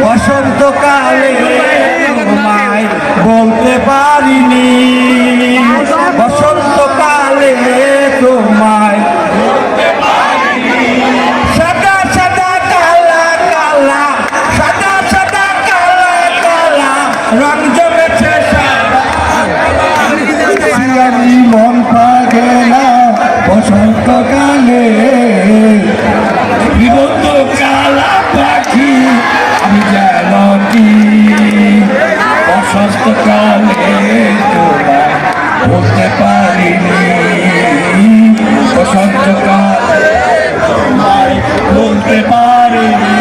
বসন্তকালে তোমায় বলতে পারিনি, বসন্তকালে তোমায় বলতে পারিনি। সাদা সাদা কালা কালা, সাদা সাদা কালা কালা রং জমেছে মন পাগে না বসন্তকালে। বিবন্ধ কালা পাখি আমি যেন কি বসন্তকালে তোমায় বলতে পারিনি, বসন্তকালে তোমায় বলতে পারিনি।